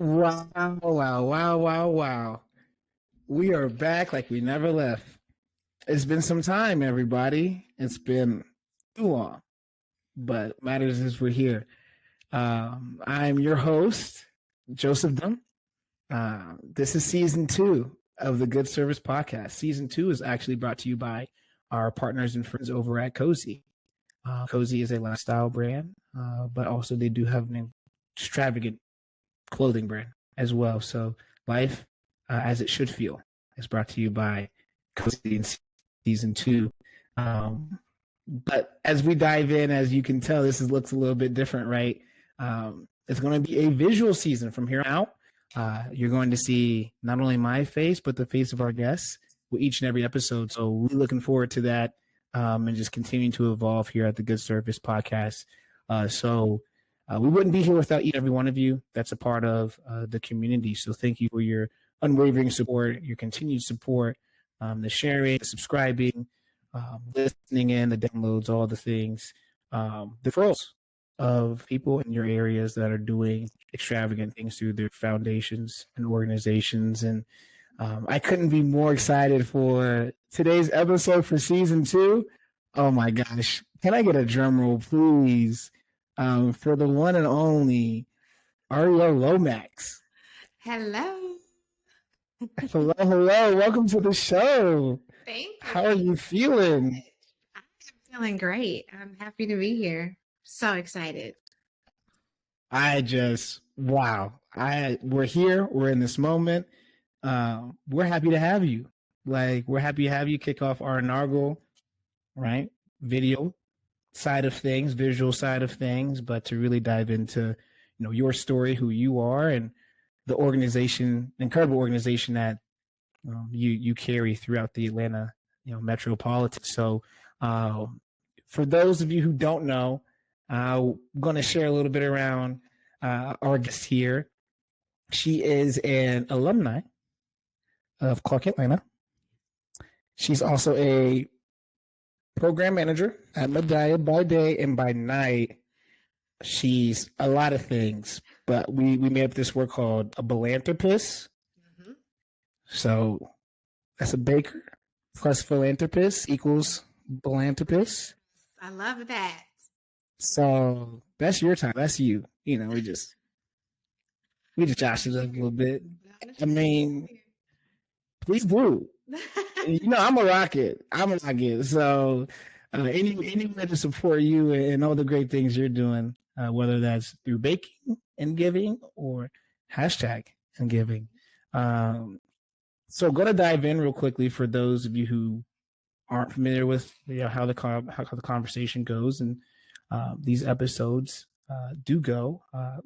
Wow, wow, wow, wow, wow. We are back like we never left. It's been some time, everybody. It's been too long, but matters is we're here. I'm your host, Joseph Dunn. This is season 2 of the Good Service Podcast. Season 2 is actually brought to you by our partners and friends over at Cozy. Cozy is a lifestyle brand, but also they do have an extravagant clothing brand as well. So life as it should feel is brought to you by Cozy in season 2. But as we dive in, as you can tell, looks a little bit different, right? It's going to be a visual season from here out. You're going to see not only my face, but the face of our guests with each and every episode. So we're looking forward to that and just continuing to evolve here at the Good Service Podcast. We wouldn't be here without each and every one of you that's a part of the community. So thank you for your unwavering support, your continued support, the sharing, the subscribing, listening in, the downloads, all the things, the referrals of people in your areas that are doing extravagant things through their foundations and organizations. And I couldn't be more excited for today's episode for season 2. Oh my gosh. Can I get a drum roll, please? For the one and only Ariel Lomax. Hello. Hello. Welcome to the show. Thank you. How are you feeling? I'm feeling great. I'm happy to be here. So excited. Wow. We're here. We're in this moment. We're happy to have you. We're happy to have you kick off our inaugural, right, video side of things, visual side of things, but to really dive into, your story, who you are, and the organization, incredible organization that you carry throughout the Atlanta, metropolitan. So, for those of you who don't know, I'm going to share a little bit around our guest here. She is an alumni of Clark Atlanta. She's also a program manager at Medallia by day, and by night, she's a lot of things. But we made up this word called a philanthropist. Mm-hmm. So that's a baker plus philanthropist equals philanthropist. I love that. So that's your time. That's you. We just joshed it up a little bit. I mean, please do. I'm a rocket. So anyone to support you and all the great things you're doing, whether that's through baking and giving or hashtag and giving. So going to dive in real quickly for those of you who aren't familiar with how the conversation goes and these episodes do go.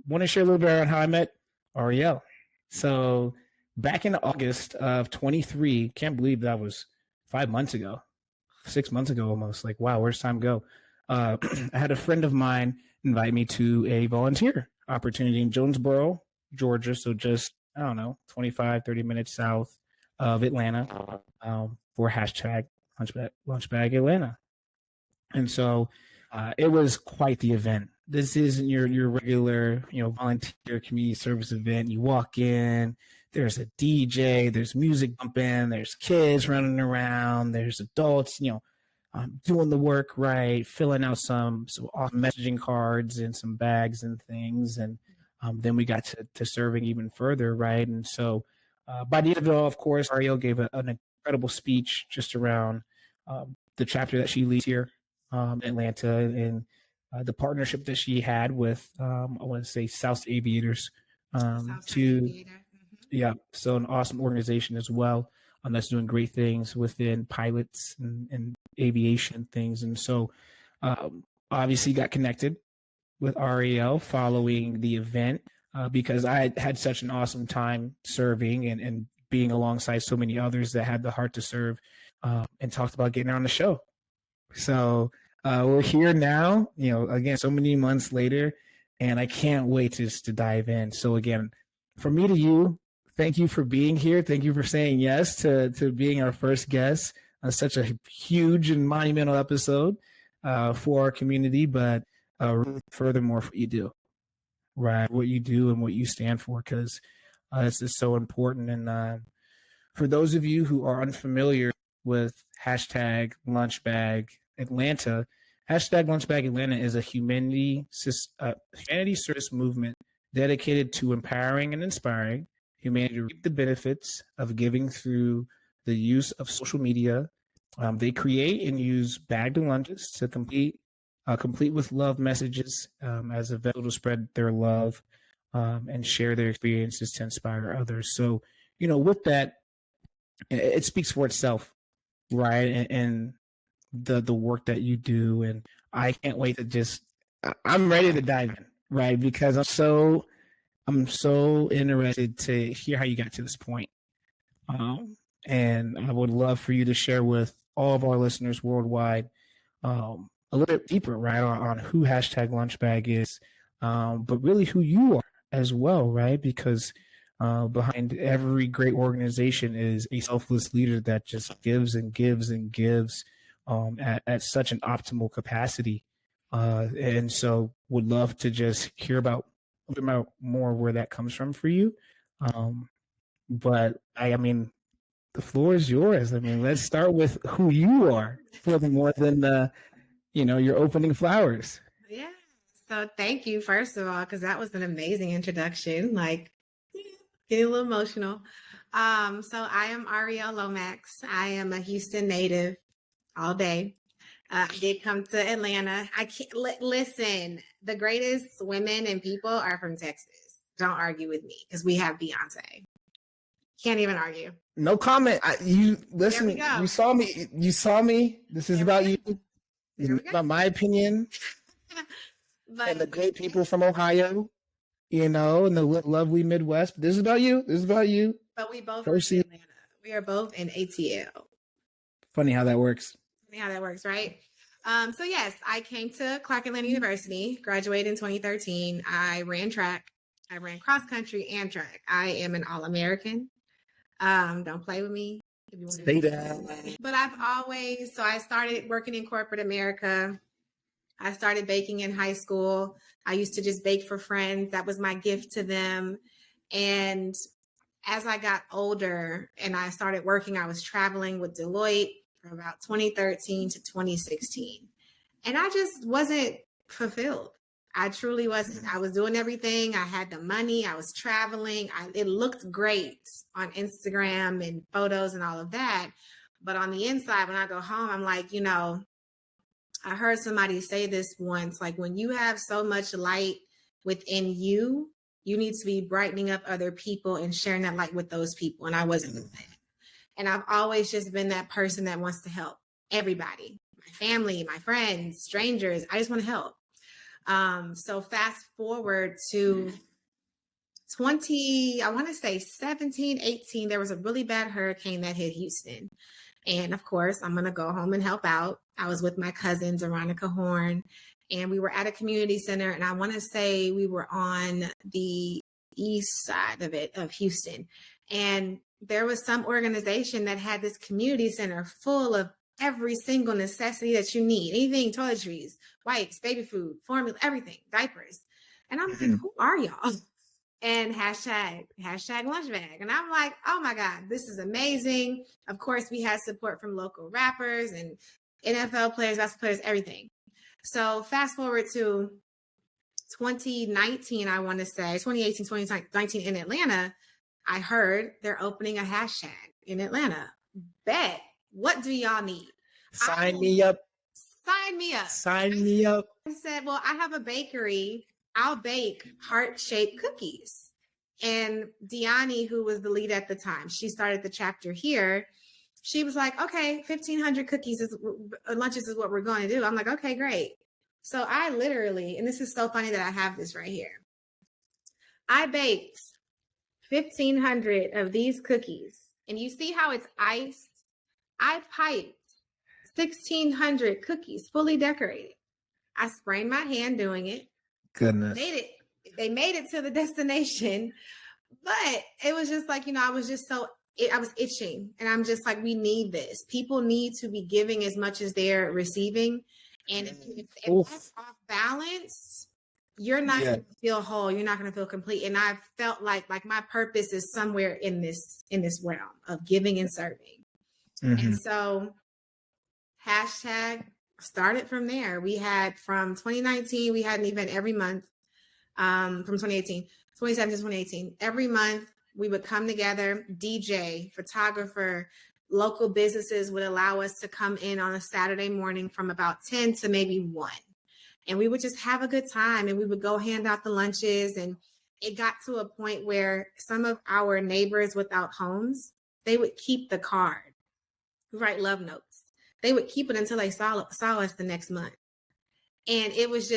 Want to share a little bit around how I met Ariel. So back in August of 23, can't believe that was 5 months ago, 6 months ago almost. Wow, where's time go? I had a friend of mine invite me to a volunteer opportunity in Jonesboro, Georgia. So just, 25, 30 minutes south of Atlanta for hashtag Lunchbag Atlanta. And so it was quite the event. This isn't your regular, volunteer community service event. You walk in, there's a DJ, there's music bumping, there's kids running around, there's adults, doing the work right, filling out some messaging cards and some bags and things. And then we got to serving even further, right? And so by the end of it all, of course, Ariel gave an incredible speech just around the chapter that she leads here in Atlanta and the partnership that she had with, I want to say South Aviators so an awesome organization as well that's doing great things within pilots and aviation things. And so obviously got connected with Ariel following the event because I had such an awesome time serving and being alongside so many others that had the heart to serve and talked about getting on the show. So we're here now, again, so many months later, and I can't wait to dive in. So again, from me to you, thank you for being here. Thank you for saying yes to being our first guest on such a huge and monumental episode for our community, but furthermore, for what you do. right? What you do and what you stand for, because this is so important. And for those of you who are unfamiliar with hashtag Lunchbag Atlanta, hashtag Lunchbag Atlanta is a humanity service movement dedicated to empowering and inspiring humanity to reap the benefits of giving through the use of social media. They create and use bagged lunches to complete with love messages as a vessel to spread their love and share their experiences to inspire others. So, with that, it speaks for itself, right? And the work that you do, and I can't wait to I'm ready to dive in, right? Because I'm so interested to hear how you got to this point. And I would love for you to share with all of our listeners worldwide a little bit deeper, right, on who hashtag Lunchbag is, but really who you are as well, right? Because behind every great organization is a selfless leader that just gives and gives and gives at such an optimal capacity. And so would love to just hear about a little bit more where that comes from for you. But I mean, the floor is yours. I mean, let's start with who you are, further more than your opening flowers. Yeah. So thank you, first of all, because that was an amazing introduction. Like, getting a little emotional. So I am Ariel Lomax. I am a Houston native all day. I did come to Atlanta. I can't listen. The greatest women and people are from Texas. Don't argue with me because we have Beyonce. Can't even argue. No comment. You listen. There we go. You saw me. You saw me. This is about you. This is about my opinion. And the great people from Ohio, and the lovely Midwest. This is about you. This is about you. But we both are in Atlanta. We are both in ATL. Funny how that works. Right? So yes, I came to Clark Atlanta University, graduated in 2013. I ran track. I ran cross country and track. I am an All-American. Don't play with me. If you want Stay down. But I started working in corporate America. I started baking in high school. I used to just bake for friends. That was my gift to them. And as I got older and I started working, I was traveling with Deloitte from about 2013 to 2016. And I just wasn't fulfilled. I truly wasn't. I was doing everything. I had the money. I was traveling. It looked great on Instagram and photos and all of that. But on the inside, when I go home, I'm like, I heard somebody say this once, like when you have so much light within you, you need to be brightening up other people and sharing that light with those people. And I wasn't doing that. And I've always just been that person that wants to help everybody, my family, my friends, strangers. I just want to help. So fast forward to 17, 18, there was a really bad hurricane that hit Houston. And of course, I'm going to go home and help out. I was with my cousin, Veronica Horn, and we were at a community center. And I want to say we were on the east side of Houston. And there was some organization that had this community center full of every single necessity that you need. Anything, toiletries, wipes, baby food, formula, everything, diapers. And I'm like, who are y'all? And hashtag Lunchbag. And I'm like, oh my God, this is amazing. Of course, we had support from local rappers and NFL players, basketball players, everything. So fast forward to 2019, I want to say, 2018, 2019 in Atlanta, I heard they're opening a hashtag in Atlanta. Bet. What do y'all need? Sign me up. Sign me up. Sign me up. I said, well, I have a bakery. I'll bake heart-shaped cookies. And Deani, who was the lead at the time, she started the chapter here. She was like, okay, 1,500 lunches is what we're going to do. I'm like, okay, great. So I literally, and this is so funny that I have this right here. I baked 1,500 of these cookies. And you see how it's iced? I piped 1,600 cookies fully decorated. I sprained my hand doing it. Goodness. They made it to the destination, but it was just like, I was just I was itching, and I'm just like, we need this. People need to be giving as much as they're receiving. And if that's off balance, you're not going to feel whole. You're not going to feel complete. And I felt like my purpose is somewhere in this realm of giving and serving. Mm-hmm. And so hashtag started from there. We had from 2019, we had an event every month. From 2017 to 2018, every month we would come together, DJ, photographer, local businesses would allow us to come in on a Saturday morning from about 10 to maybe 1. And we would just have a good time, and we would go hand out the lunches. And it got to a point where some of our neighbors without homes, they would keep the card, write love notes. They would keep it until they saw us the next month. And it was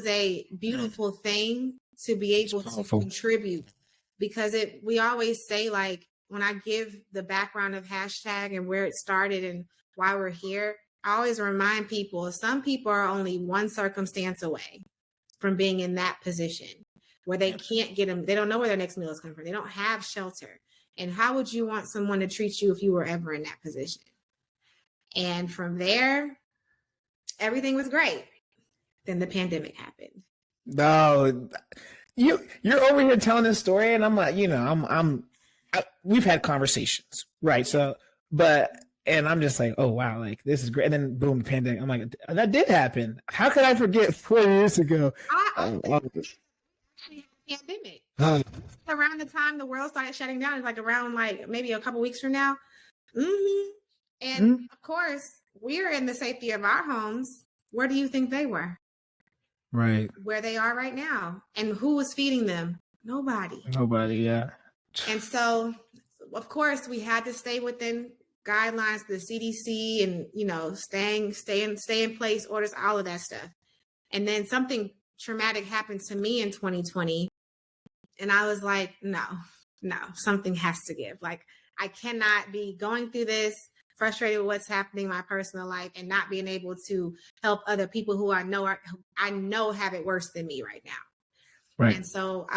a beautiful thing to be able to contribute, because we always say, like, when I give the background of hashtag and where it started and why we're here, I always remind people, some people are only one circumstance away from being in that position where they can't get them. They don't know where their next meal is coming from. They don't have shelter. And how would you want someone to treat you if you were ever in that position? And from there, everything was great. Then the pandemic happened. No, you're over here telling this story, and I'm like, we've had conversations, right? So, and I'm just like, oh wow, like this is great. And then boom, the pandemic. I'm like, that did happen. How could I forget 4 years ago? Pandemic. Around the time the world started shutting down, it's like around maybe a couple weeks from now. Mm-hmm. And of course, we're in the safety of our homes. Where do you think they were? Right. Where they are right now. And who was feeding them? Nobody. Yeah. And so, of course, we had to stay within guidelines, the CDC, and, stay in place, orders, all of that stuff. And then something traumatic happened to me in 2020. And I was like, no, something has to give. Like, I cannot be going through this, frustrated with what's happening in my personal life, and not being able to help other people who I know have it worse than me right now. Right. And so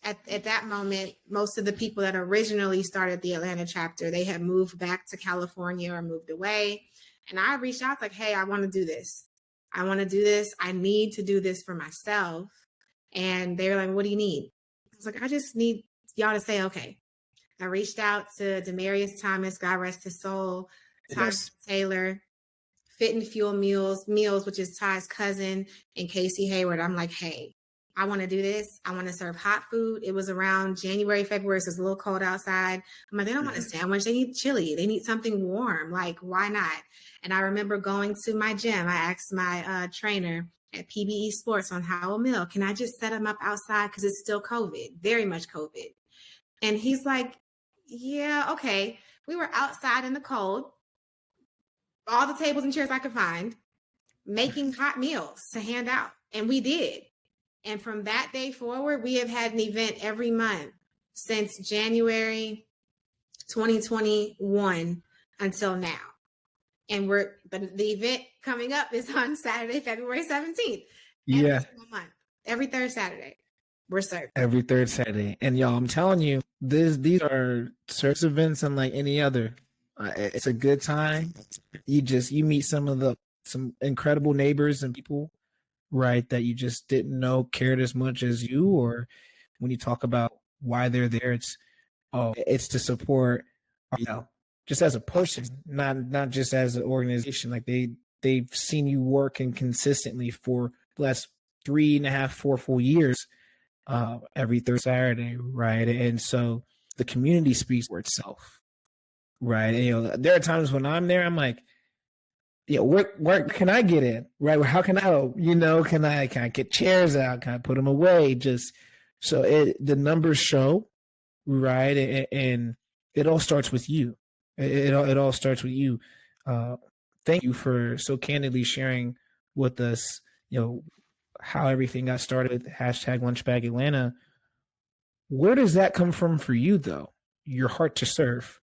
at that moment, most of the people that originally started the Atlanta chapter, they had moved back to California or moved away. And I reached out like, hey, I want to do this. I need to do this for myself. And they were like, what do you need? I was like, I just need y'all to say, okay. I reached out to Demarius Thomas, God rest his soul, Ty Taylor, Fit and Fuel Meals, which is Ty's cousin, and Casey Hayward. I'm like, hey, I want to do this. I want to serve hot food. It was around January, February, so it's a little cold outside. I'm like, they don't want a sandwich. They need chili. They need something warm. Like, why not? And I remember going to my gym. I asked my trainer at PBE Sports on Howell Mill, can I just set them up outside? Because it's still COVID, very much COVID. And he's like, yeah, okay. We were outside in the cold, all the tables and chairs I could find, making hot meals to hand out. And we did. And from that day forward, we have had an event every month since January 2021 until now. And the event coming up is on Saturday, February 17th. Every third Saturday. We're serving. Every third Saturday. And y'all, I'm telling you, these are service events unlike any other. It's a good time. You meet some incredible neighbors and people, right, that you just didn't know cared as much as you. Or when you talk about why they're there, it's to support, just as a person, not just as an organization. Like they've seen you working consistently for the last 3.5, 4 full years. Every third Saturday, right? And so the community speaks for itself, right? And, there are times when I'm there, I'm like, where can I get in, right? How can I help? Can I get chairs out? Can I put them away? Just so the numbers show, right? And it all starts with you. It all starts with you. Thank you for so candidly sharing with us, how everything got started with #Lunchbagatlanta. Where does that come from for you, though? Your heart to serve?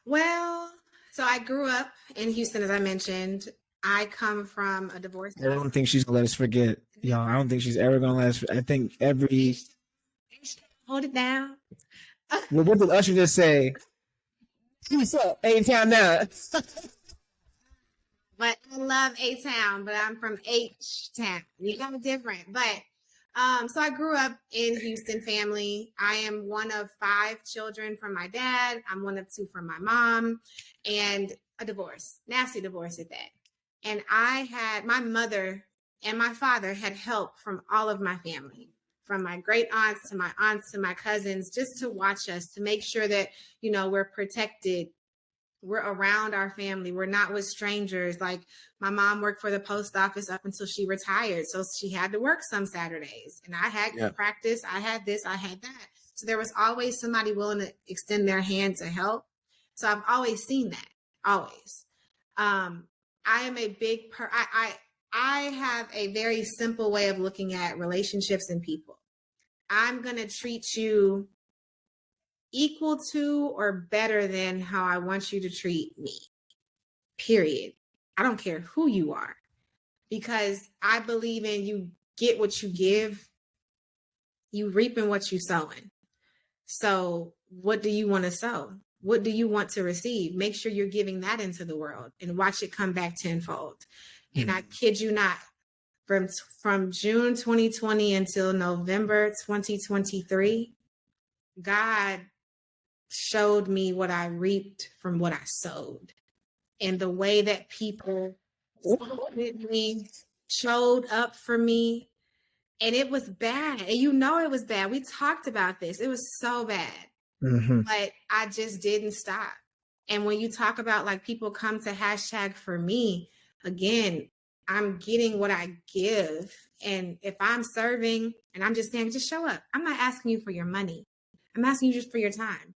Well, so I grew up in Houston, as I mentioned. I come from a divorce. I don't think she's going to let us forget. Y'all, I don't think she's ever going to let us. I think Hold it down. Well, what did Usher just say? What's up? A-Town now. but I love A-Town, but I'm from H-Town. You know, different. But so I grew up in Houston family. I am one of 5 children from my dad. I'm one of 2 from my mom, and a divorce, nasty divorce at that. And I had my mother and my father had help from all of my family, from my great aunts to my cousins, just to watch us, to make sure that, you know, we're protected. We're around our family. We're not with strangers. Like my mom worked for the post office up until she retired. So she had to work some Saturdays, and I had practice. I had this, I had that. So there was always somebody willing to extend their hand to help. So I've always seen that, always. I am a big I have a very simple way of looking at relationships and people. I'm going to treat you equal to or better than how I want you to treat me. Period. I don't care who you are, because I believe in you get what you give, you reaping what you sowing. So what do you want to sow? What do you want to receive? Make sure you're giving that into the world and watch it come back tenfold. And I kid you not, from June 2020 until November 2023, God showed me what I reaped from what I sowed. And the way that people supported me, showed up for me. And it was bad. And you know it was bad. We talked about this. It was so bad. But I just didn't stop. And when you talk about like people come to hashtag for me, again, I'm getting what I give. And if I'm serving and I'm just saying, just show up. I'm not asking you for your money. I'm asking you just for your time.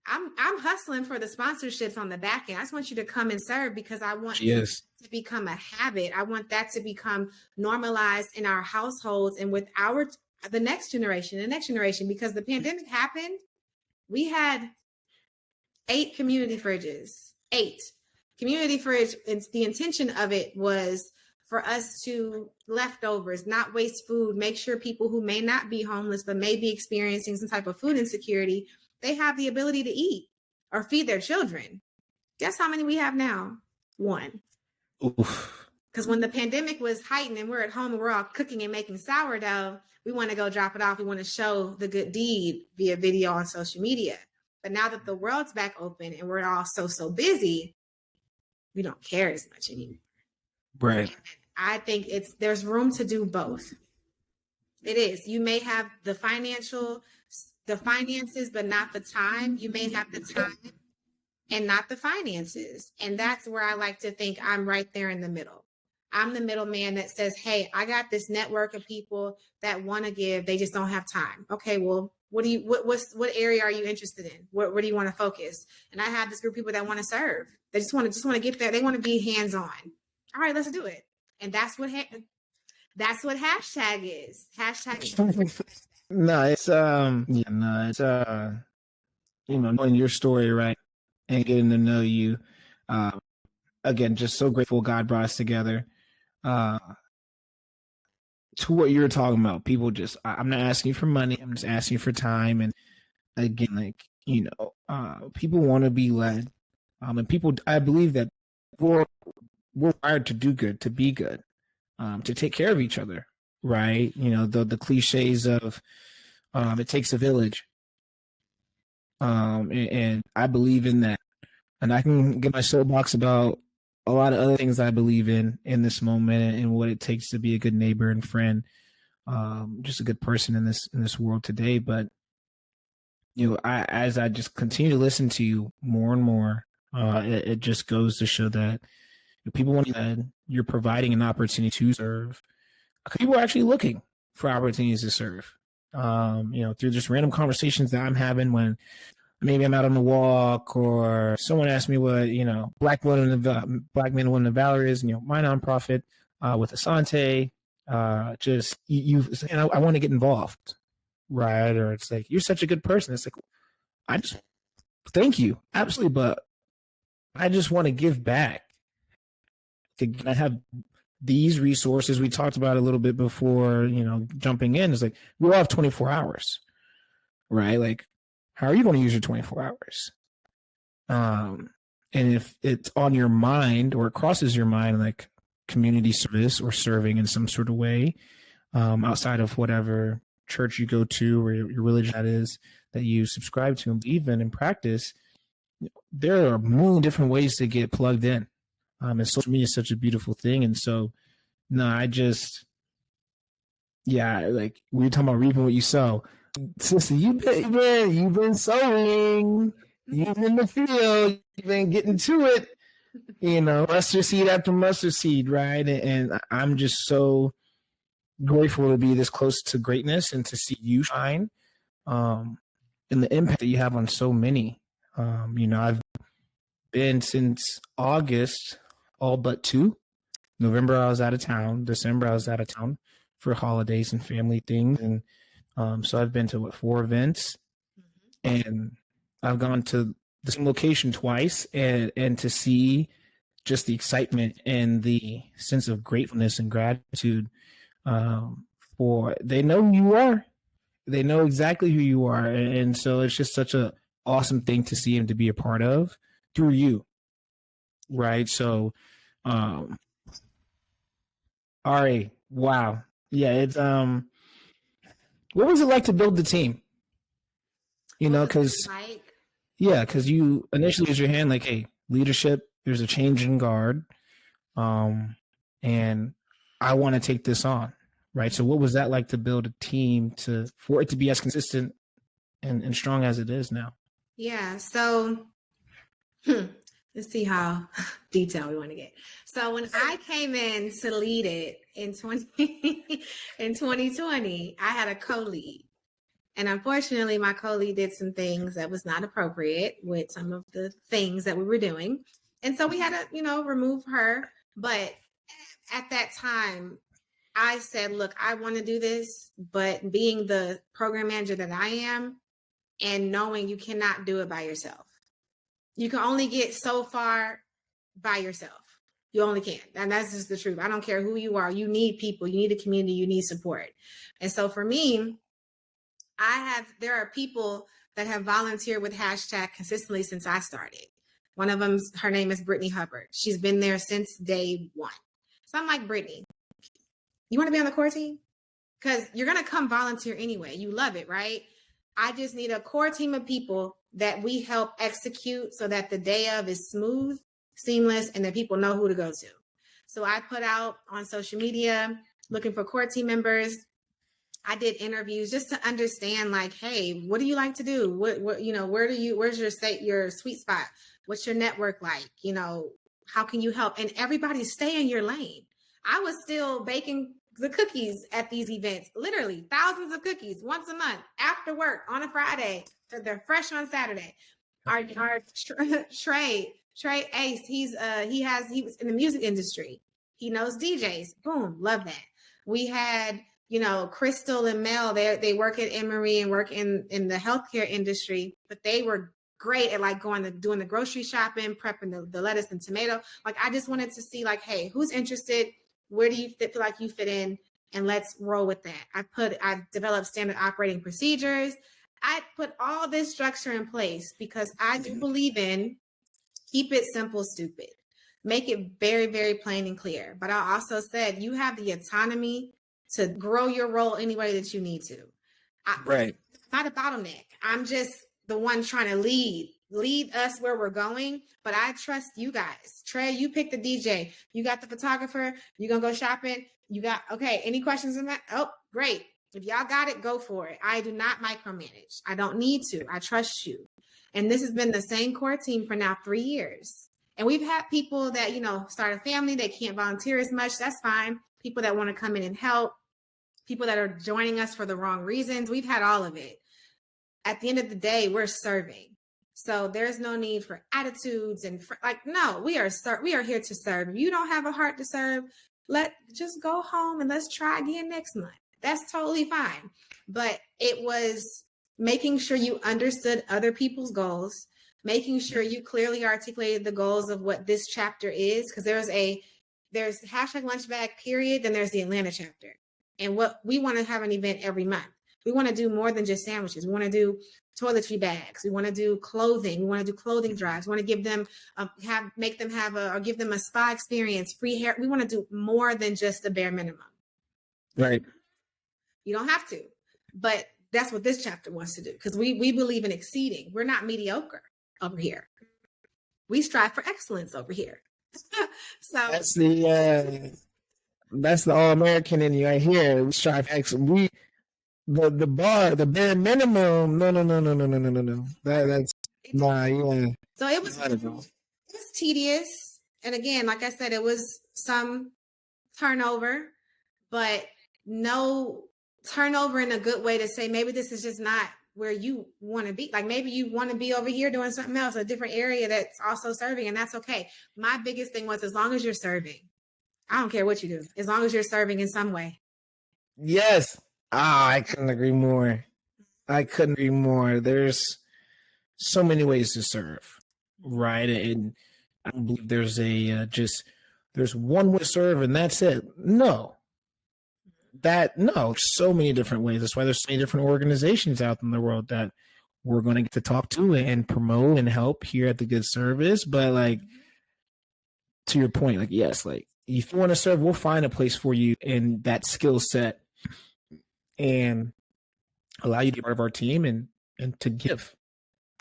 I'm hustling for the sponsorships on the back end. I just want you to come and serve, because I want it to become a habit. I want that to become normalized in our households and with the next generation, because the pandemic happened. We had 8 community fridges, 8 community fridge. It's the intention of it was for us to leftovers, not waste food, make sure people who may not be homeless, but may be experiencing some type of food insecurity, they have the ability to eat or feed their children. Guess how many we have now? 1. Because when the pandemic was heightened and we're at home and we're all cooking and making sourdough, we want to go drop it off. We want to show the good deed via video on social media. But now that the world's back open and we're all so busy, we don't care as much anymore. Right. And I think there's room to do both. It is. You may have the finances, but not the time. You may have the time and not the finances. And that's where I like to think I'm right there in the middle. I'm the middleman that says, hey, I got this network of people that want to give. They just don't have time. Okay, well, what area are you interested in? Where do you want to focus? And I have this group of people that want to serve. They just want to get there. They want to be hands-on. All right, let's do it. And that's what hashtag is. Hashtag. No, it's knowing your story, right, and getting to know you. Again, just so grateful God brought us together. To what you're talking about, people just, I'm not asking you for money. I'm just asking you for time. And again, people want to be led. And people, I believe that we're wired to do good, to be good, to take care of each other, right? The cliches of it takes a village. And I believe in that. And I can get my soapbox about a lot of other things I believe in this moment and what it takes to be a good neighbor and friend, just a good person in this world today. But as I just continue to listen to you more and more, it just goes to show that people want that you're providing an opportunity to serve. People are actually looking for opportunities to serve. Through just random conversations that I'm having when maybe I'm out on a walk, or someone asked me what, Black Men and Women of Valor is, my nonprofit with Asante. I want to get involved, right? Or it's like, you're such a good person. It's like, I just thank you, absolutely, but I just want to give back. I have these resources we talked about a little bit before, jumping in. It's like we all have 24 hours, right? Like, how are you going to use your 24 hours? And if it's on your mind or it crosses your mind, like community service or serving in some sort of way, outside of whatever church you go to or your religion that is that you subscribe to and believe in and practice, there are a million different ways to get plugged in. And social media is such a beautiful thing. And so, no, like we were talking about reaping what you sow. Sister, you've been sowing. You've been in the field. You've been getting to it. Mustard seed after mustard seed, right? And I'm just so grateful to be this close to greatness and to see you shine, and the impact that you have on so many. I've been since August, all but 2. November, I was out of town. December, I was out of town for holidays and family things. And so I've been to 4 events, and I've gone to the same location twice, and to see just the excitement and the sense of gratefulness and gratitude, for they know who you are. They know exactly who you are. And so it's just such a awesome thing to see and to be a part of through you. Right. So, Ari, wow. Yeah. It's, what was it like to build the team? Cause you initially raised your hand like, hey, leadership, there's a change in guard. And I want to take this on. Right. So what was that like to build a team for it to be as consistent and strong as it is now? Yeah. So let's see how detailed we want to get. So when I came in to lead it in 2020, I had a co-lead. And unfortunately, my co-lead did some things that was not appropriate with some of the things that we were doing. And so we had to, remove her. But at that time, I said, look, I want to do this, but being the program manager that I am and knowing you cannot do it by yourself. You can only get so far by yourself. You only can. And that's just the truth. I don't care who you are. You need people. You need a community. You need support. And so for me, there are people that have volunteered with Hashtag consistently since I started. One of them, her name is Brittany Hubbard. She's been there since day 1. So I'm like, Brittany, you want to be on the core team? Because you're going to come volunteer anyway. You love it, right? I just need a core team of people that we help execute so that the day of is smooth, seamless, and that people know who to go to. So I put out on social media looking for core team members. I did interviews just to understand, like, hey, what do you like to do? Where's your sweet spot? What's your network like? How can you help? And everybody stay in your lane. I was still baking the cookies at these events, literally thousands of cookies once a month after work on a Friday. So they're fresh on Saturday. Our Trey Ace, he was in the music industry. He knows DJs. Boom, love that. We had, Crystal and Mel, they work at Emory and work in the healthcare industry, but they were great at like doing the grocery shopping, prepping the lettuce and tomato. Like, I just wanted to see like, hey, who's interested? Where do you feel like you fit in? And let's roll with that. I developed standard operating procedures. I put all this structure in place because I do believe in keep it simple, stupid. Make it very, very plain and clear. But I also said you have the autonomy to grow your role any way that you need to. Right. It's not a bottleneck. I'm just the one trying to lead us where we're going. But I trust you guys. Trey, you pick the DJ. You got the photographer. You gonna go shopping. Okay, any questions on that? Oh, great. If y'all got it, go for it. I do not micromanage. I don't need to. I trust you. And this has been the same core team for now 3 years. And we've had people that, start a family. They can't volunteer as much. That's fine. People that want to come in and help. People that are joining us for the wrong reasons. We've had all of it. At the end of the day, we're serving. So there's no need for attitudes and no, we are here to serve. If you don't have a heart to serve, just go home and let's try again next month. That's totally fine. But it was making sure you understood other people's goals, making sure you clearly articulated the goals of what this chapter is. Because there's hashtag lunch bag period. Then there's the Atlanta chapter. And what we want to have an event every month. We want to do more than just sandwiches. We want to do toiletry bags. We want to do clothing. We want to do clothing drives. We want to give them give them a spa experience, free hair. We want to do more than just the bare minimum. Right. You don't have to, but that's what this chapter wants to do, because we believe in exceeding. We're not mediocre over here. We strive for excellence over here. So that's the All-American in you right here. We strive for excellence. The bar, the bare minimum. No. That's nah, yeah. So it was tedious. And again, like I said, it was some turnover, but no turnover in a good way to say, maybe this is just not where you want to be. Like maybe you want to be over here doing something else, a different area that's also serving, and that's okay. My biggest thing was, as long as you're serving, I don't care what you do, as long as you're serving in some way. Yes. I couldn't agree more. There's so many ways to serve, right? And I don't believe there's there's one way to serve and that's it. No, so many different ways. That's why there's so many different organizations out in the world that we're going to get to talk to and promote and help here at the Good Service. But like, to your point, like, yes, like if you want to serve, we'll find a place for you in that skill set and allow you to be part of our team and to give,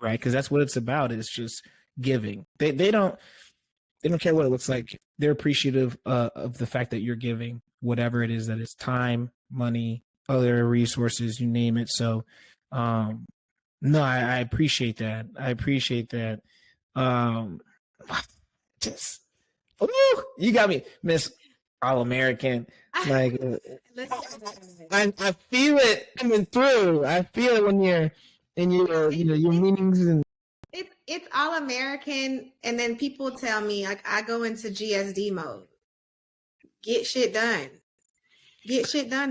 right? Because that's what it's about. It's just giving. They don't care what it looks like. They're appreciative of the fact that you're giving whatever it is, that is time, money, other resources, you name it. So, no, I appreciate that. Just, you got me, Miss All-American. Like, I feel it coming through. I feel it when you're in your meetings and. It's All-American, and then people tell me, like, I go into GSD mode. Get shit done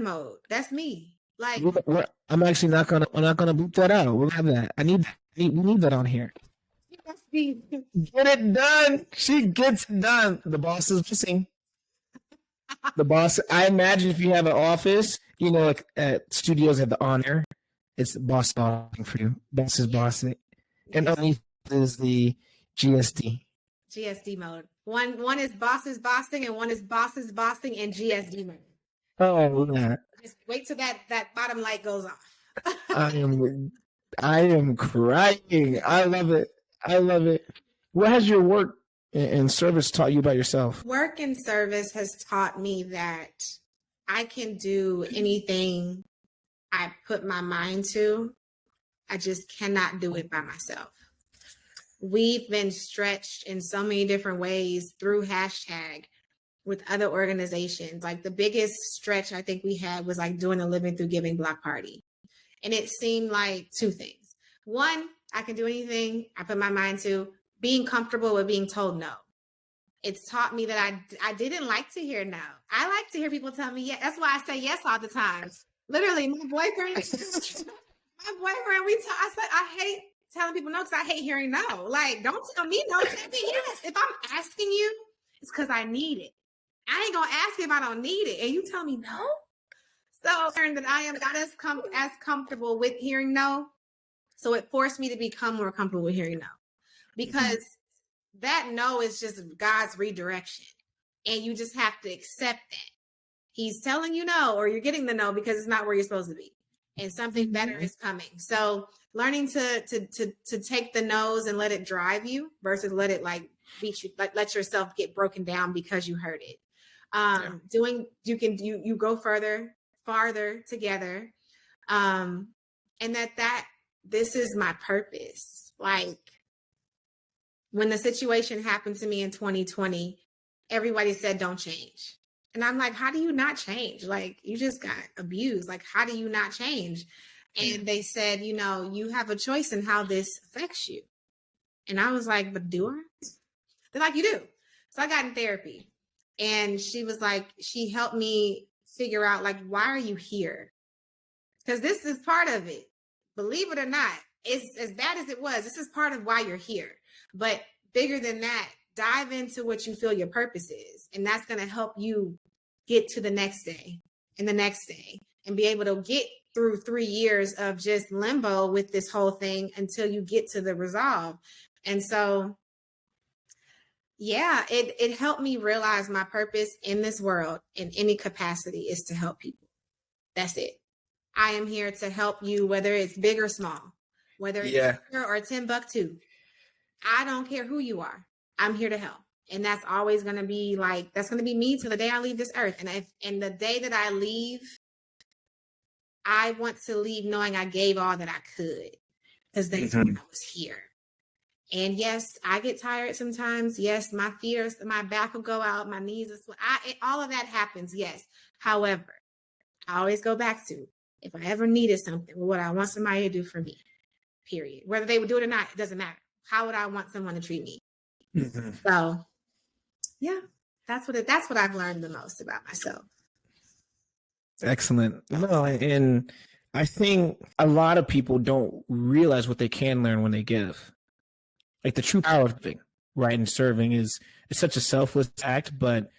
mode. That's me. Like, I'm actually not gonna boot that out. We'll have that. We need that on here. Get it done. She gets it done. The boss is missing. The boss. I imagine if you have an office, like at studios have the honor, it's the boss bossing for you. Boss is bossing, and underneath is the GSD mode. One is bosses bossing, and one is bosses bossing in GSD mode. Oh yeah. Just wait till that bottom light goes off. I am crying. I love it. What has your work and service taught you about yourself? Work and service has taught me that I can do anything I put my mind to. I just cannot do it by myself. We've been stretched in so many different ways through Hashtag with other organizations. Like the biggest stretch I think we had was like doing a Living Through Giving block party. And it seemed like two things. One, I can do anything I put my mind to, being comfortable with being told no. It's taught me that I didn't like to hear no. I like to hear people tell me yes. That's why I say yes all the time. Literally, my boyfriend, I said, I hate telling people no because I hate hearing no. Like, don't tell me no, tell me yes. If I'm asking you, it's because I need it. I ain't gonna ask you if I don't need it, and you tell me no. So I learned that I am not as comfortable with hearing no. So it forced me to become more comfortable with hearing no, because that no is just God's redirection, and you just have to accept that He's telling you no, or you're getting the no because it's not where you're supposed to be, and something better is coming. So learning to take the no's and let it drive you versus let it like beat you, like let yourself get broken down because you heard it. You go farther together. And that this is my purpose. Like when the situation happened to me in 2020, everybody said, don't change. And I'm like, how do you not change? Like you just got abused. Like, how do you not change? And they said, you have a choice in how this affects you. And I was like, but do I? They're like, you do. So I got in therapy, and she was like, she helped me figure out, like, why are you here? Because this is part of it. Believe it or not, it's as bad as it was. This is part of why you're here. But bigger than that, dive into what you feel your purpose is. And that's going to help you get to the next day and the next day and be able to get through 3 years of just limbo with this whole thing until you get to the resolve. And so, yeah, it helped me realize my purpose in this world in any capacity is to help people. That's it. I am here to help you, whether it's big or small, whether it's here or Timbuktu. I don't care who you are. I'm here to help. And that's always going to be like, that's going to be me till the day I leave this earth. And the day that I leave, I want to leave knowing I gave all that I could, because that's when I was here. And yes, I get tired sometimes. Yes, my back will go out, my knees will all of that happens. Yes. However, I always go back to, if I ever needed something, what I want somebody to do for me, period. Whether they would do it or not, it doesn't matter. How would I want someone to treat me? So, yeah, that's what I've learned the most about myself. Excellent. No, and I think a lot of people don't realize what they can learn when they give. Like the true power of giving, right? And serving it's such a selfless act, but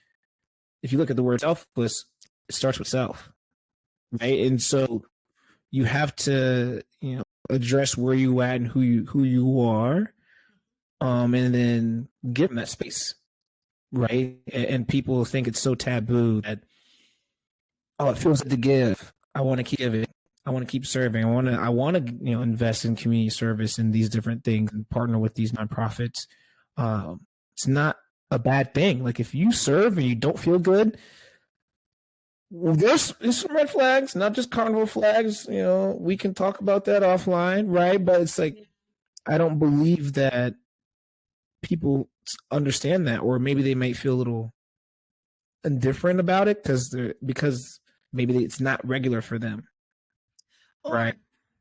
if you look at the word selfless, it starts with self, right? And so you have to, address where you at and who you are, and then give them that space, right? And people think it's so taboo that, it feels good to give. I want to keep giving. I want to keep serving. I want to, invest in community service and these different things and partner with these nonprofits. It's not a bad thing. Like if you serve and you don't feel good, there's some red flags, not just carnival flags. We can talk about that offline, right? But it's like, I don't believe that people understand that, or maybe they might feel a little indifferent about it because maybe it's not regular for them. Or right.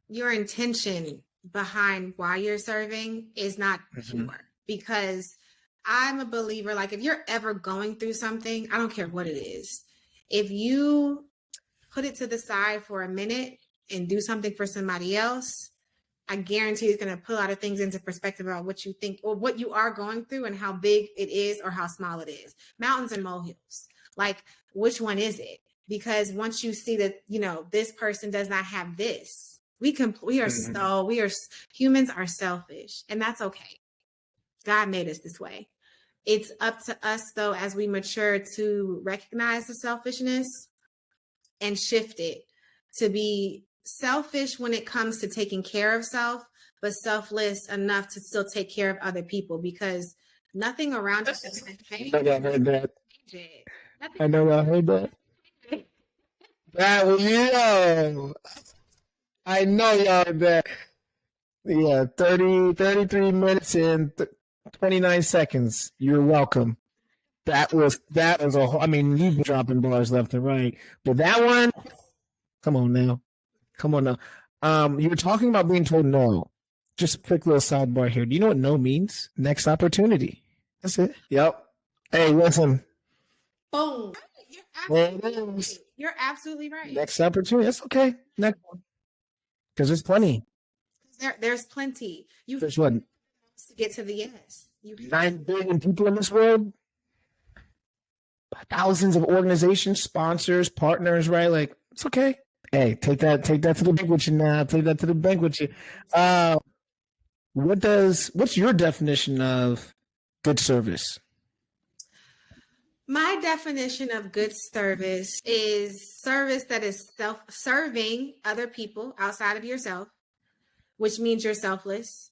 Your intention behind why you're serving is not pure, because I'm a believer, like if you're ever going through something, I don't care what it is. If you put it to the side for a minute and do something for somebody else, I guarantee it's going to pull a lot of things into perspective about what you think or what you are going through and how big it is or how small it is. Mountains and molehills. Like, which one is it? Because once you see that, this person does not have this, humans are selfish, and that's okay. God made us this way. It's up to us, though, as we mature, to recognize the selfishness and shift it to be selfish when it comes to taking care of self, but selfless enough to still take care of other people, because nothing around us is I know I heard that. I know I heard that. I know y'all heard that. Yeah, 33 minutes and 29 seconds. You're welcome. That was a whole, you've been dropping bars left and right, but that one, come on now. You were talking about being told no. Just a quick little sidebar here. Do you know what no means? Next opportunity. That's it. Yep. Hey, listen. Boom. You're absolutely right. Next opportunity. That's okay. Next one. Because there's plenty. There's plenty. There's what? To get to the yes. 9 billion people in this world. Thousands of organizations, sponsors, partners, right? Like, it's okay. Hey, take that to the bank with you now. Take that to the bank with you. What's your definition of good service? My definition of good service is service that is self-serving other people outside of yourself, which means you're selfless.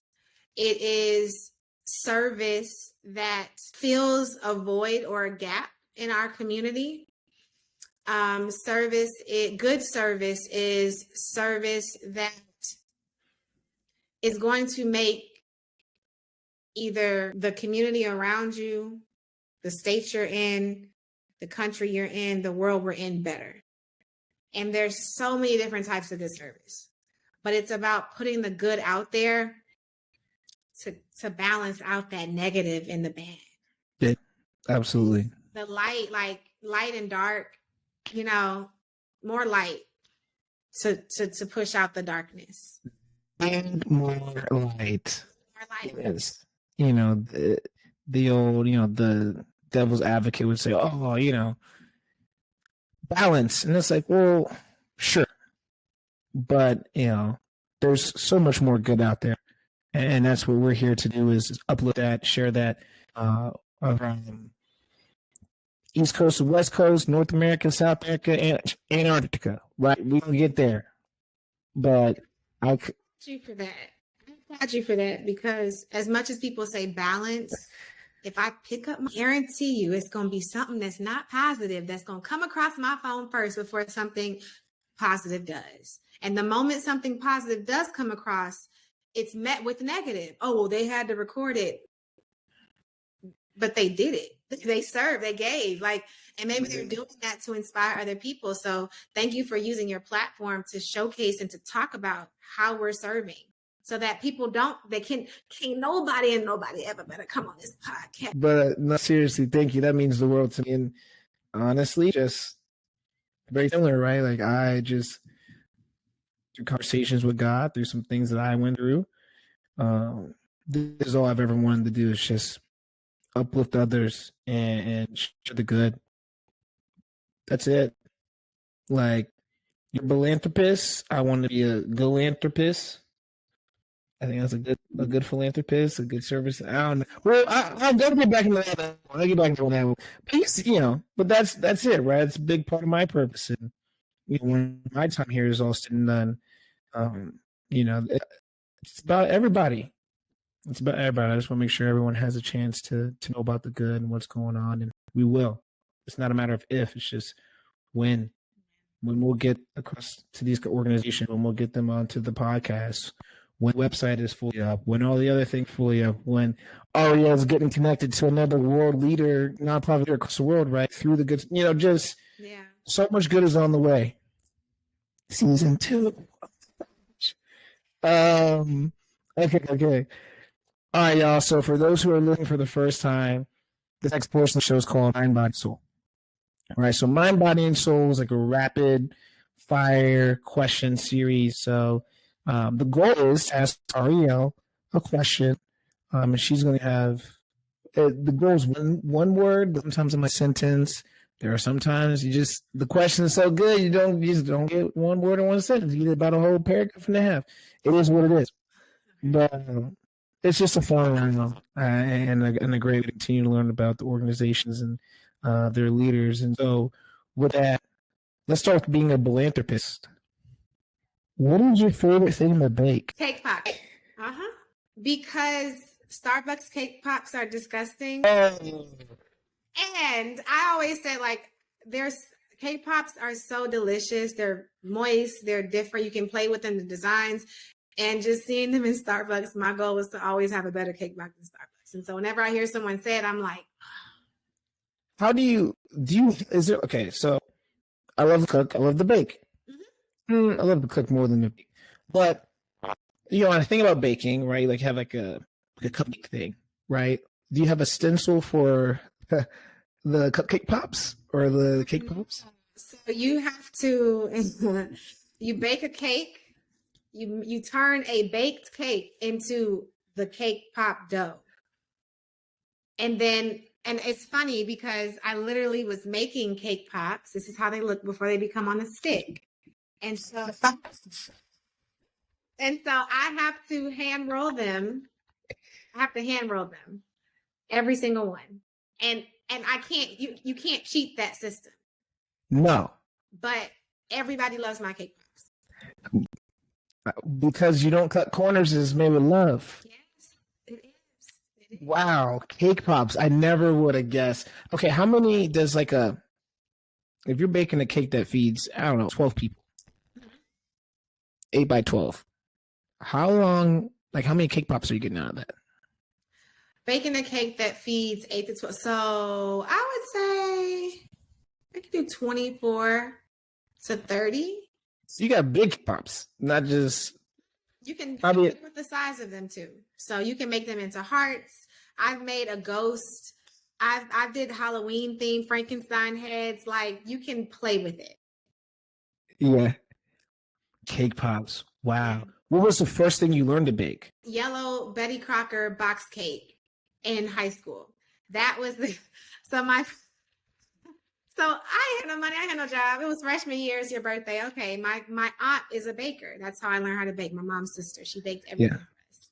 It is service that fills a void or a gap in our community. Good service is service that is going to make either the community around you, the state you're in, the country you're in, the world we're in better. And there's so many different types of good service, but it's about putting the good out there to balance out that negative in the bad. Yeah, absolutely. The light, like light and dark, more light to push out the darkness. And more light. More light. Yes. The old, the devil's advocate would say, balance. And it's like, well, Sure. But, there's so much more good out there. And that's what we're here to do is uplift that, share that around East Coast, West Coast, North America, South America, and Antarctica. Right? We can get there. But I applaud you for that. I applaud you for that because as much as people say balance, if I pick up, I guarantee you it's going to be something that's not positive that's going to come across my phone first before something positive does. And the moment something positive does come across, it's met with negative. Oh, well, they had to record it, but they did it. They served, they gave, and maybe they're doing that to inspire other people. So thank you for using your platform to showcase and to talk about how we're serving so that people can't nobody ever better come on this podcast. But no, seriously, thank you. That means the world to me. And honestly, just very similar, right? Like I just, through conversations with God, through some things that I went through, this is all I've ever wanted to do is just uplift others and share the good. That's it. Like, you're a philanthropist. I want to be a philanthropist. I think that's a good philanthropist, a good service. I don't know. Well, I'll get back into that. I'll get back into that. But but that's it, right? It's a big part of my purpose. And when my time here is all said and done, it's about everybody. It's about everybody. I just want to make sure everyone has a chance to know about the good and what's going on, and we will. It's not a matter of if; it's just when we'll get across to these organizations, when we'll get them onto the podcast, when the website is fully up, when all the other things fully up, when Ariel is getting connected to another world leader, nonprofit leader across the world, right? Through the good, just so much good is on the way. Season 2. Okay. All right, y'all. So for those who are listening for the first time, the next portion of the show is called Mind, Body, Soul. All right, so Mind, Body, and Soul is like a rapid fire question series. So the goal is to ask Ariel a question, and she's going to have the goal is one word, but sometimes in my sentence. There are sometimes the question is so good you don't get one word in one sentence. You get about a whole paragraph and a half. It is what it is, but it's just a fun round and a great way to continue to learn about the organizations and their leaders. And so, with that, let's start with being a philanthropist. What is your favorite thing to bake? Cake pops. Because Starbucks cake pops are disgusting. And I always say, there's cake pops are so delicious. They're moist. They're different. You can play with them, the designs. And just seeing them in Starbucks, my goal is to always have a better cake pop than Starbucks. And so whenever I hear someone say it, I'm like, how do you, okay, so I love to cook. I love to bake. Mm-hmm. I love to cook more than to bake. But, when I think about baking, right, have a cupcake thing, right? Do you have a stencil for the cupcake pops or the cake pops? So you have to, you bake a cake, you turn a baked cake into the cake pop dough. And it's funny because I literally was making cake pops. This is how they look before they become on a stick. And so I have to hand roll them. Every single one. And I can't, you can't cheat that system. No. But everybody loves my cake pops. Because you don't cut corners is made with love. Yes, it is. Wow, cake pops. I never would have guessed. Okay, how many does if you're baking a cake that feeds, 12 people, 8 by 12, how many cake pops are you getting out of that? Baking a cake that feeds 8 to 12. So I would say I could do 24 to 30. So you got big pops, not just. You can pick with the size of them too. So you can make them into hearts. I've made a ghost. I did Halloween themed Frankenstein heads. You can play with it. Yeah. Cake pops. Wow. What was the first thing you learned to bake? Yellow Betty Crocker box cake in high school. That was So I had no money. I had no job. It was freshman year. It's your birthday. Okay. My aunt is a baker. That's how I learned how to bake. My mom's sister. She baked everything for us.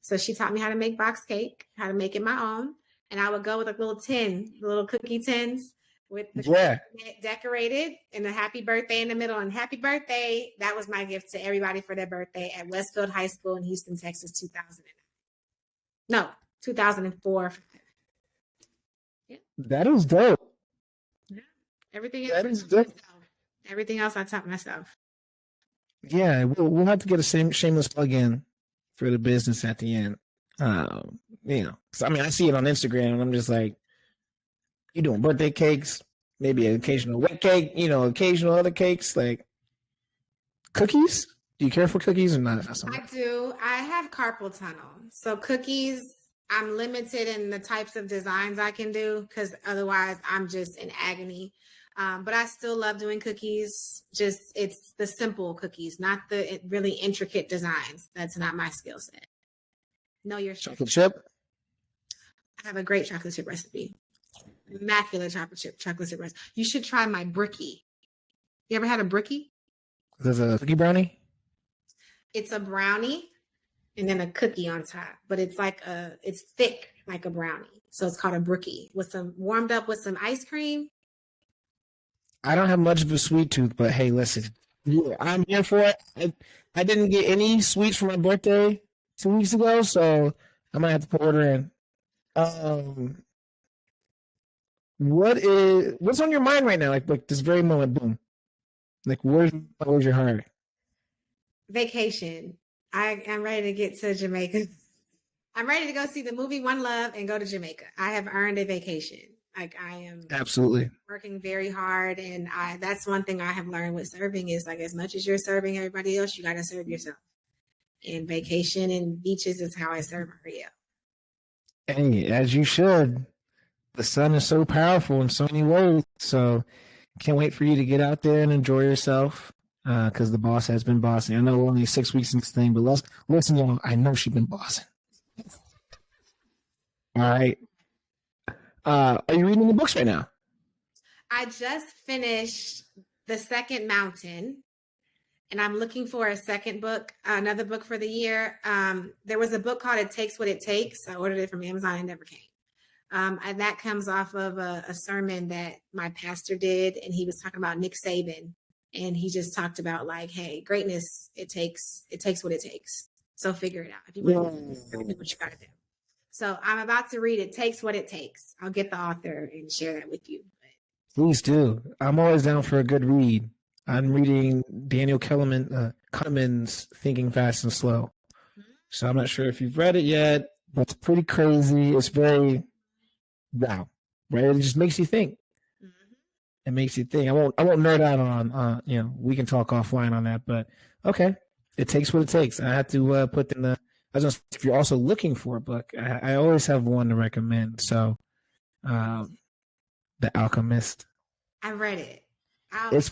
So she taught me how to make box cake, how to make it my own. And I would go with a little tin, the little cookie tins with the decorated and a happy birthday in the middle. And happy birthday. That was my gift to everybody for their birthday at Westfield High School in Houston, Texas, 2004. Yeah. That is dope. Yeah. Everything else I taught myself. Yeah, we'll have to get a shameless plug in for the business at the end. You know, 'cause, I mean, I see it on Instagram and I'm just like, you doing birthday cakes, maybe an occasional wet cake, you know, occasional other cakes, like cookies. Do you care for cookies or not? I do. I have carpal tunnel. So cookies, I'm limited in the types of designs I can do because otherwise I'm just in agony. But I still love doing cookies. Just it's the simple cookies, not the really intricate designs. That's not my skill set. No, your chocolate chip. I have a great chocolate chip recipe. Immaculate chocolate chip recipe. You should try my brookie. You ever had a brookie? There's a cookie brownie. It's a brownie and then a cookie on top, but it's it's thick like a brownie. So it's called a brookie warmed up with some ice cream. I don't have much of a sweet tooth, but hey, listen, yeah, I'm here for it. I didn't get any sweets for my birthday 2 weeks ago, so I might have to put order in. What's on your mind right now? Like this very moment, boom. Like where's your heart? Vacation. I am ready to get to Jamaica. I'm ready to go see the movie One Love and go to Jamaica. I have earned a vacation. Like I am absolutely working very hard. And that's one thing I have learned with serving is like, as much as you're serving everybody else, you got to serve yourself. And vacation and beaches is how I serve Ariel. And as you should. The sun is so powerful in so many ways. So can't wait for you to get out there and enjoy yourself. Because the boss has been bossing. I know we're only 6 weeks in this thing, but listen, y'all, I know she's been bossing. All right. Are you reading the books right now? I just finished The Second Mountain, and I'm looking for a second book, another book for the year. There was a book called It Takes What It Takes. I ordered it from Amazon and never came. And that comes off of a sermon that my pastor did, and he was talking about Nick Saban. And he just talked about like, hey, greatness, it takes what it takes. So figure it out. If you want to do what you got to do. So I'm about to read It Takes What It Takes. I'll get the author and share that with you. Please do. I'm always down for a good read. I'm reading Daniel Kahneman's Thinking Fast and Slow. So I'm not sure if you've read it yet, but it's pretty crazy. It's very, wow, right? It just makes you think. It makes you think. I won't nerd out on we can talk offline on that, but okay. It takes what it takes. I have to put in the, if you're also looking for a book, I always have one to recommend. So, The Alchemist. I read it. It's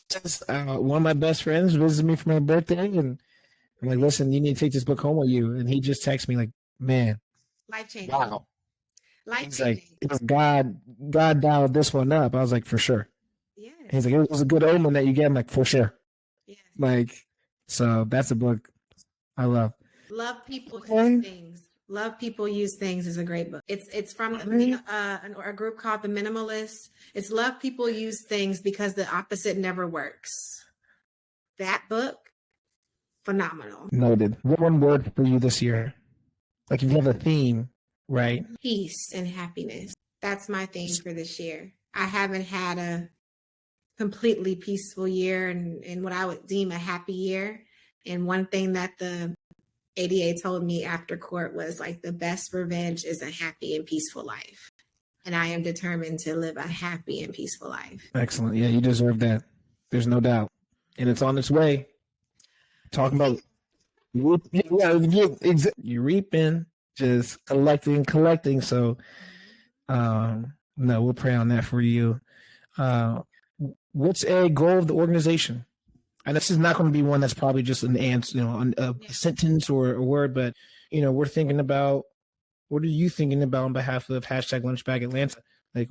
just one of my best friends visited me for my birthday, and I'm like, listen, you need to take this book home with you. And he just texted me like, man, life-changing. Wow. He's like, God dialed this one up. I was like, for sure. Yeah. He's like, it was a good omen that you get. I'm like, for sure. Yeah. Like, so that's a book I love. Love People Use Things. Love People Use Things is a great book. It's from a group called The Minimalists. It's Love People Use Things because the opposite never works. That book, phenomenal. Noted. What one word for you this year? Like if you have a theme. Right. Peace and happiness. That's my theme for this year. I haven't had a completely peaceful year and what I would deem a happy year. And one thing that the ADA told me after court was like the best revenge is a happy and peaceful life. And I am determined to live a happy and peaceful life. Excellent. Yeah, you deserve that. There's no doubt. And it's on its way. Talking about you're reaping. Just collecting. So, no, we'll pray on that for you. What's a goal of the organization? And this is not going to be one that's probably just an answer, a sentence or a word, but, we're thinking about what are you thinking about on behalf of #LunchBagAtlanta? Like,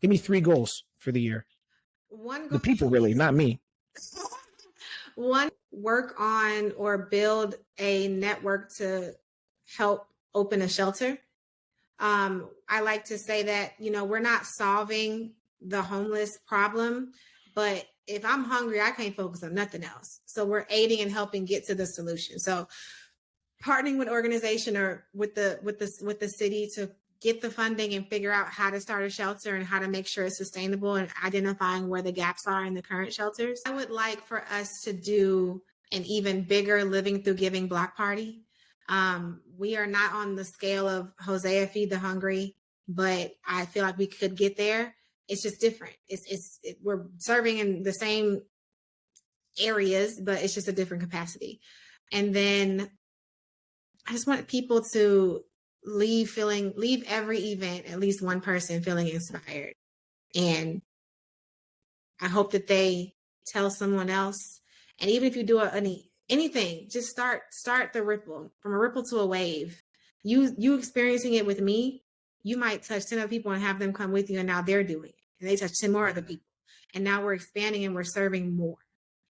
give me 3 goals for the year. One The goal, people, really, not me. one, work on or build a network to help open a shelter. I like to say that, we're not solving the homeless problem, but if I'm hungry, I can't focus on nothing else. So we're aiding and helping get to the solution. So partnering with organization or with the city to get the funding and figure out how to start a shelter and how to make sure it's sustainable and identifying where the gaps are in the current shelters. I would like for us to do an even bigger Living Through Giving block party. We are not on the scale of Hosea Feed the Hungry, but I feel like we could get there. It's just different. We're serving in the same areas, but it's just a different capacity. And then I just want people to leave every event, at least one person feeling inspired. And I hope that they tell someone else. And even if you do anything, just start the ripple, from a ripple to a wave. You experiencing it with me, you might touch 10 other people and have them come with you, and now they're doing it. And they touch 10 more other people. And now we're expanding and we're serving more.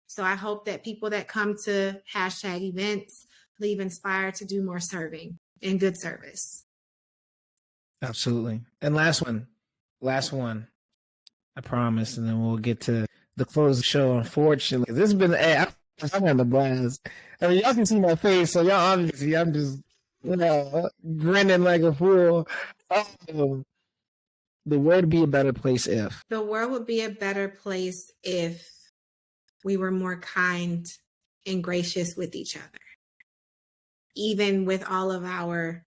So I hope that people that come to hashtag events leave inspired to do more serving and good service. Absolutely. And last one, I promise, and then we'll get to the close of the show. Unfortunately, this has been, I'm on the blast. I mean, y'all can see my face, so y'all obviously, I'm just, grinning like a fool. The world would be a better place if. The world would be a better place if we were more kind and gracious with each other. Even with all of our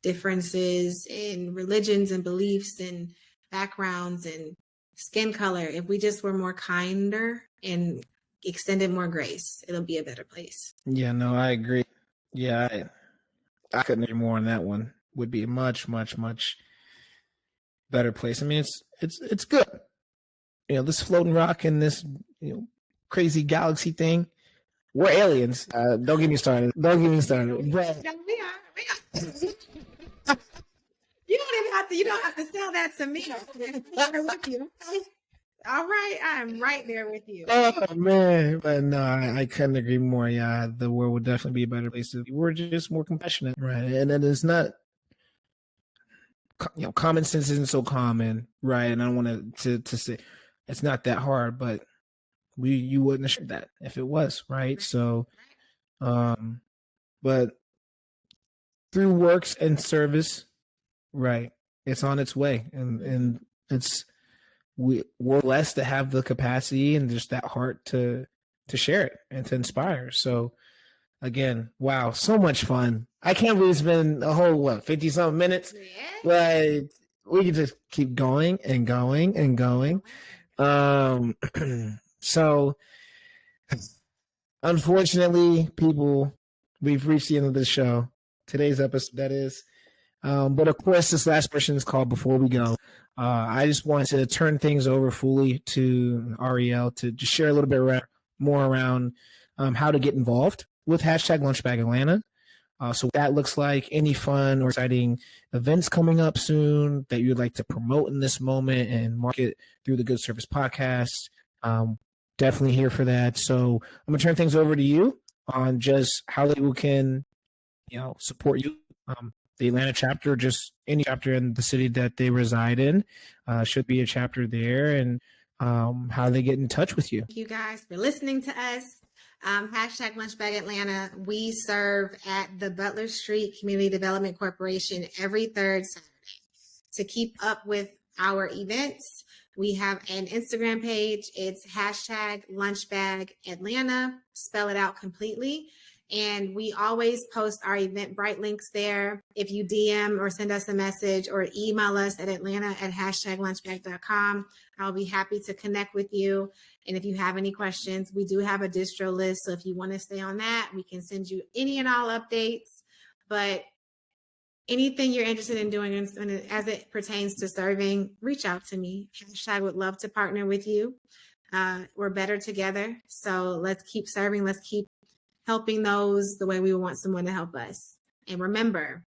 differences in religions and beliefs and backgrounds and skin color, if we just were more kinder and extended more grace, it'll be a better place. Yeah, no, I agree. Yeah, I couldn't agree more on that one. Would be a much, much, much better place. I mean, it's good. This floating rock and this crazy galaxy thing. We're aliens. Don't get me started. But, no, we are. You don't have to sell that to me. I'm with you. All right, I'm right there with you. Oh man, but no, I couldn't agree more. Yeah, the world would definitely be a better place if we were just more compassionate, right? And then it's not, common sense isn't so common, right? And I don't want to say it's not that hard, but you wouldn't have shared that if it was, right? So, but through works and service, right, it's on its way, and we're blessed to have the capacity and just that heart to share it and to inspire. So again, wow, so much fun. I can't believe it's been a whole 50 something minutes. Like, we can just keep going and going and going. So unfortunately, people, we've reached the end of the show. Today's episode, that is. But of course, this last portion is called Before We Go. I just want to turn things over fully to Ariel to just share a little bit more around how to get involved with #LunchBagAtlanta. So what that looks like, any fun or exciting events coming up soon that you'd like to promote in this moment and market through the Good Service podcast. Definitely here for that. So I'm going to turn things over to you on just how people can, support you. The Atlanta chapter, just any chapter in the city that they reside in, should be a chapter there, and how they get in touch with you. Thank you guys for listening to us. #LunchBagAtlanta. We serve at the Butler Street Community Development Corporation every third Saturday. To keep up with our events, we have an Instagram page. It's #LunchBagAtlanta. Spell it out completely. And we always post our Eventbrite links there. If you DM or send us a message or email us at atlanta@#lunchbag.com, I'll be happy to connect with you. And if you have any questions, we do have a distro list. So if you want to stay on that, we can send you any and all updates. But anything you're interested in doing as it pertains to serving, reach out to me. Would love to partner with you. We're better together. So let's keep serving. Let's keep helping those the way we want someone to help us. And remember,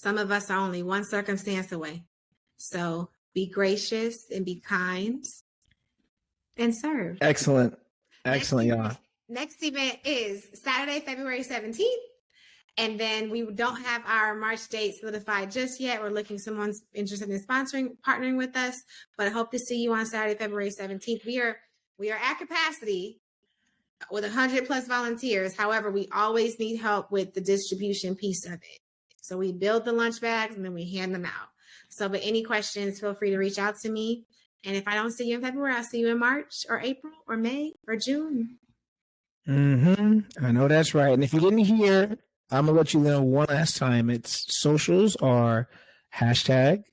Some of us are only one circumstance away. So be gracious and be kind and serve. Excellent. Excellent, y'all. Next event is Saturday, February 17th. And then we don't have our March date solidified just yet. We're looking someone's interested in partnering with us. But I hope to see you on Saturday, February 17th. We are at capacity with 100 plus volunteers. However, we always need help with the distribution piece of it. So we build the lunch bags and then we hand them out. So, but any questions, feel free to reach out to me. And if I don't see you in February, I'll see you in March or April or May or June. I know that's right. And if you didn't hear, I'm going to let you know one last time. Its socials are #Lunchbagatlanta.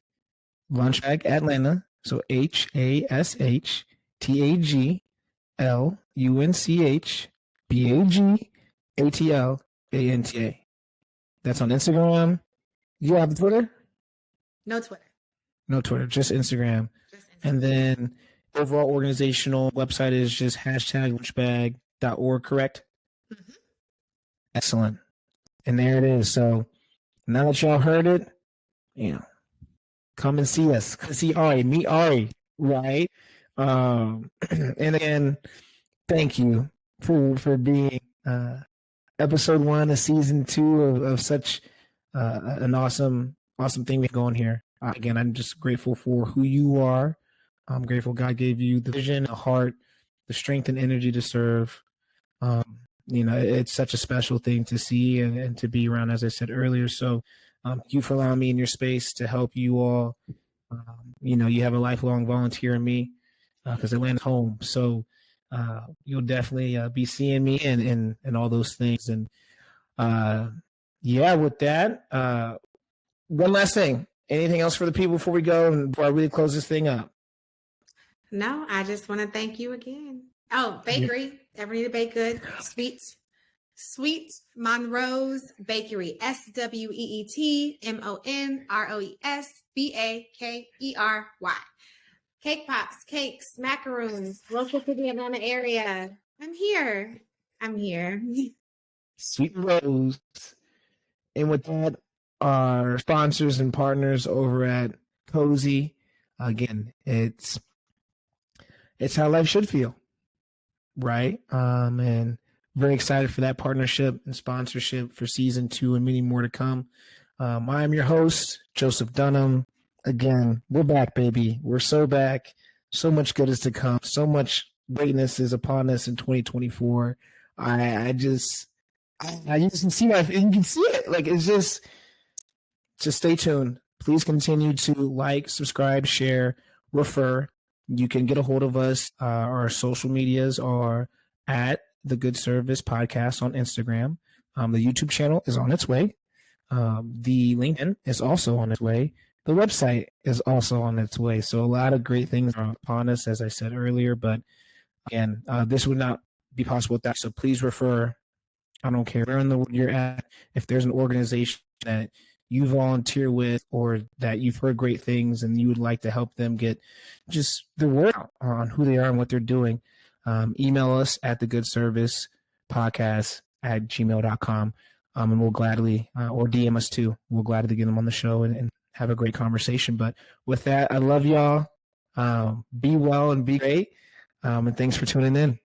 So HASHTAGLUNCHBAGATLANTA. That's on Instagram. You have Twitter? No Twitter. No Twitter, just Instagram. And then overall organizational website is just #lunchbag.org, correct? Mm-hmm. Excellent. And there it is. So now that y'all heard it, come and see us. Come see Ari. Meet Ari, right? And again, thank you for being episode 1 of season 2 of such an awesome thing we have going here. Again, I'm just grateful for who you are. I'm grateful God gave you the vision, the heart, the strength and energy to serve. It's such a special thing to see and to be around, as I said earlier. So thank you for allowing me in your space to help you all. You have a lifelong volunteer in me because Atlanta's home. So you'll definitely be seeing me and all those things. And with that, one last thing. Anything else for the people before we go and before I really close this thing up? No, I just want to thank you again. Oh, bakery. Ever need a baked good? Sweet Monroe's Bakery. SWEETMONROESBAKERY. Cake pops, cakes, macaroons, local to the Atlanta area. I'm here. Sweet Rose. And with that, our sponsors and partners over at Cozy. Again, it's how life should feel, right? And very excited for that partnership and sponsorship for season 2 and many more to come. I am your host, Joseph Dunham. Again, we're back, baby. We're so back. So much good is to come. So much greatness is upon us in 2024. You can see that. You can see it. Like, it's just stay tuned. Please continue to like, subscribe, share, refer. You can get a hold of us. Our social medias are at The Good Service Podcast on Instagram. The YouTube channel is on its way. The LinkedIn is also on its way. The website is also on its way. So a lot of great things are upon us, as I said earlier. But again, this would not be possible without. So please refer. I don't care where in the world you're at. If there's an organization that you volunteer with or that you've heard great things and you would like to help them get just the word out on who they are and what they're doing, email us at thegoodservicepodcast@gmail.com. And we'll gladly, or DM us too. We'll gladly get them on the show and have a great conversation. But with that, I love y'all. Be well and be great. And thanks for tuning in.